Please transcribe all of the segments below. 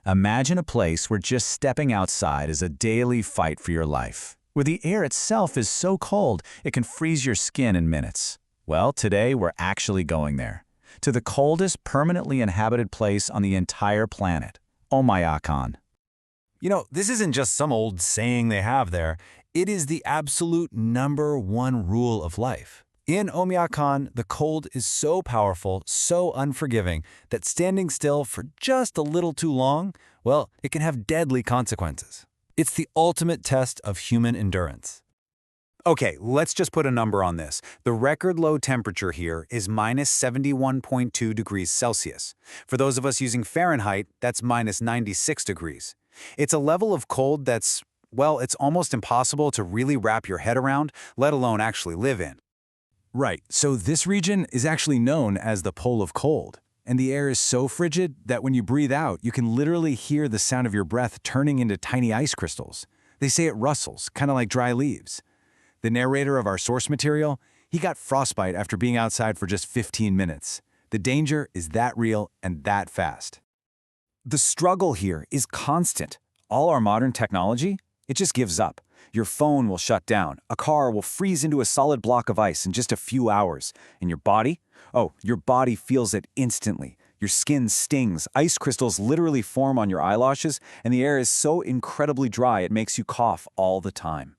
Imagine a place where just stepping outside is a daily fight for your life, where the air itself is so cold it can freeze your skin in minutes. Well, today we're actually going there, to the coldest permanently inhabited place on the entire planet, Oymyakon. This isn't just some old saying they have there. It is the absolute #1 rule of life. In Oymyakon, the cold is so powerful, so unforgiving, that standing still for just a little too long, well, it can have deadly consequences. It's the ultimate test of human endurance. Okay, let's just put a number on this. The record low temperature here is minus 71.2 degrees Celsius. For those of us using Fahrenheit, that's minus 96 degrees. It's a level of cold that's, well, it's almost impossible to really wrap your head around, let alone actually live in. Right, so this region is actually known as the Pole of Cold, and the air is so frigid that when you breathe out, you can literally hear the sound of your breath turning into tiny ice crystals. They say it rustles, kind of like dry leaves. The narrator of our source material, he got frostbite after being outside for just 15 minutes. The danger is that real and that fast. The struggle here is constant. All our modern technology, it just gives up. Your phone will shut down. A car will freeze into a solid block of ice in just a few hours. And your body? Oh, your body feels it instantly. Your skin stings. Ice crystals literally form on your eyelashes, and the air is so incredibly dry it makes you cough all the time.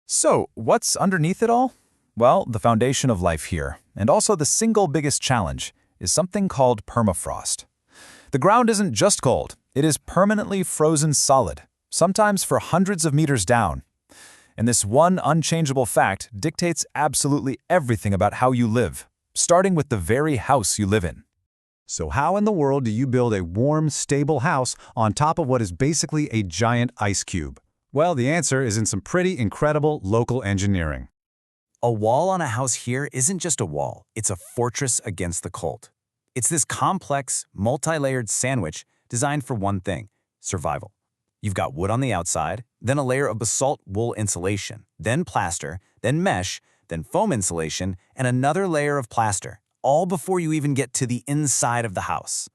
So, what's underneath it all? Well, the foundation of life here, and also the single biggest challenge, is something called permafrost. The ground isn't just cold, it is permanently frozen solid, sometimes for hundreds of meters down. And this one unchangeable fact dictates absolutely everything about how you live, starting with the very house you live in. So how in the world do you build a warm, stable house on top of what is basically a giant ice cube? Well, the answer is in some pretty incredible local engineering. A wall on a house here isn't just a wall, it's a fortress against the cold. It's this complex, multi-layered sandwich designed for one thing: survival. You've got wood on the outside, then a layer of basalt wool insulation, then plaster, then mesh, then foam insulation, and another layer of plaster, all before you even get to the inside of the house.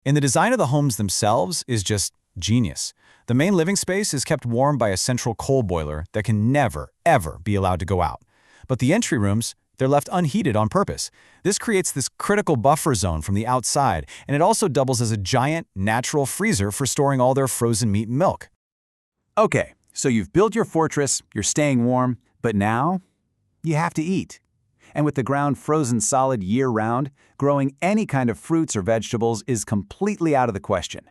And the design of the homes themselves is just genius. The main living space is kept warm by a central coal boiler that can never, ever be allowed to go out. But the entry rooms, they're left unheated on purpose. This creates this critical buffer zone from the outside, and it also doubles as a giant, natural freezer for storing all their frozen meat and milk. Okay, so you've built your fortress, you're staying warm, but now you have to eat. And with the ground frozen solid year-round, growing any kind of fruits or vegetables is completely out of the question.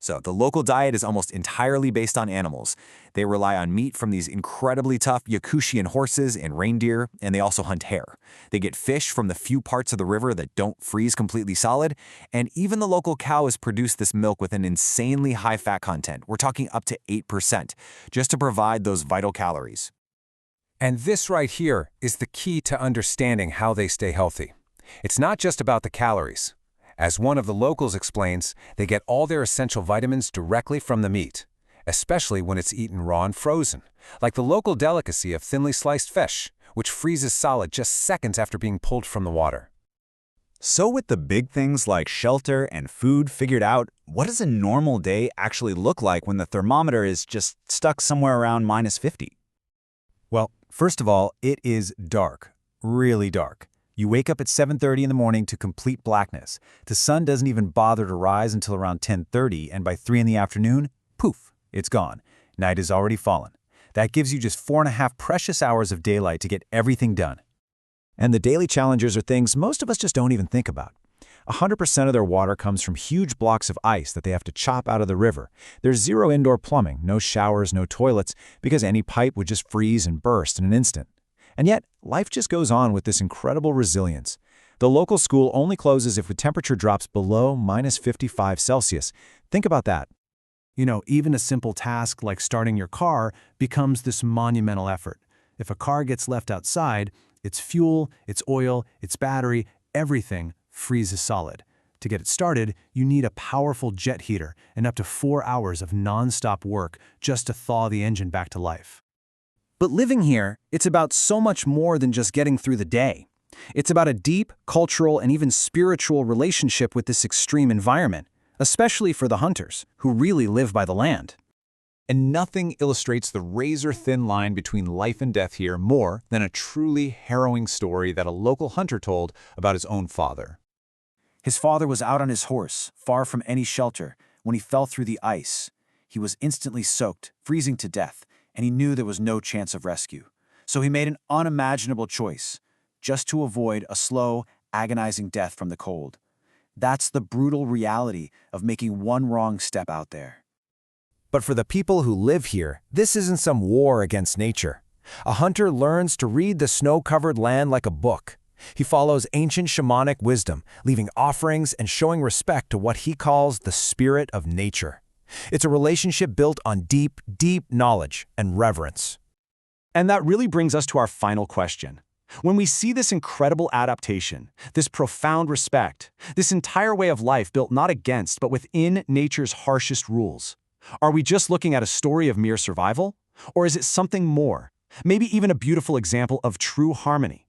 So the local diet is almost entirely based on animals. They rely on meat from these incredibly tough Yakutian horses and reindeer, and they also hunt hare. They get fish from the few parts of the river that don't freeze completely solid, and even the local cows produce this milk with an insanely high fat content. We're talking up to 8%, just to provide those vital calories. And this right here is the key to understanding how they stay healthy. It's not just about the calories. As one of the locals explains, they get all their essential vitamins directly from the meat, especially when it's eaten raw and frozen, like the local delicacy of thinly sliced fish, which freezes solid just seconds after being pulled from the water. So with the big things like shelter and food figured out, what does a normal day actually look like when the thermometer is just stuck somewhere around minus 50? Well, first of all, it is dark, really dark. You wake up at 7:30 in the morning to complete blackness. The sun doesn't even bother to rise until around 10:30, and by 3 in the afternoon, poof, it's gone. Night has already fallen. That gives you just 4.5 precious hours of daylight to get everything done. And the daily challenges are things most of us just don't even think about. 100% of their water comes from huge blocks of ice that they have to chop out of the river. There's zero indoor plumbing, no showers, no toilets, because any pipe would just freeze and burst in an instant. And yet, life just goes on with this incredible resilience. The local school only closes if the temperature drops below minus 55 Celsius. Think about that. Even a simple task like starting your car becomes this monumental effort. If a car gets left outside, its fuel, its oil, its battery, everything freezes solid. To get it started, you need a powerful jet heater and up to 4 hours of non-stop work just to thaw the engine back to life. But living here, it's about so much more than just getting through the day. It's about a deep, cultural, and even spiritual relationship with this extreme environment. especially for the hunters, who really live by the land. And nothing illustrates the razor-thin line between life and death here more than a truly harrowing story that a local hunter told about his own father. His father was out on his horse, far from any shelter, when he fell through the ice. He was instantly soaked, freezing to death, and he knew there was no chance of rescue. So he made an unimaginable choice, just to avoid a slow, agonizing death from the cold. That's the brutal reality of making one wrong step out there. But for the people who live here, this isn't some war against nature. A hunter learns to read the snow-covered land like a book. He follows ancient shamanic wisdom, leaving offerings and showing respect to what he calls the spirit of nature. It's a relationship built on deep, deep knowledge and reverence. And that really brings us to our final question. When we see this incredible adaptation, this profound respect, this entire way of life built not against but within nature's harshest rules, are we just looking at a story of mere survival? Or is it something more? Maybe even a beautiful example of true harmony?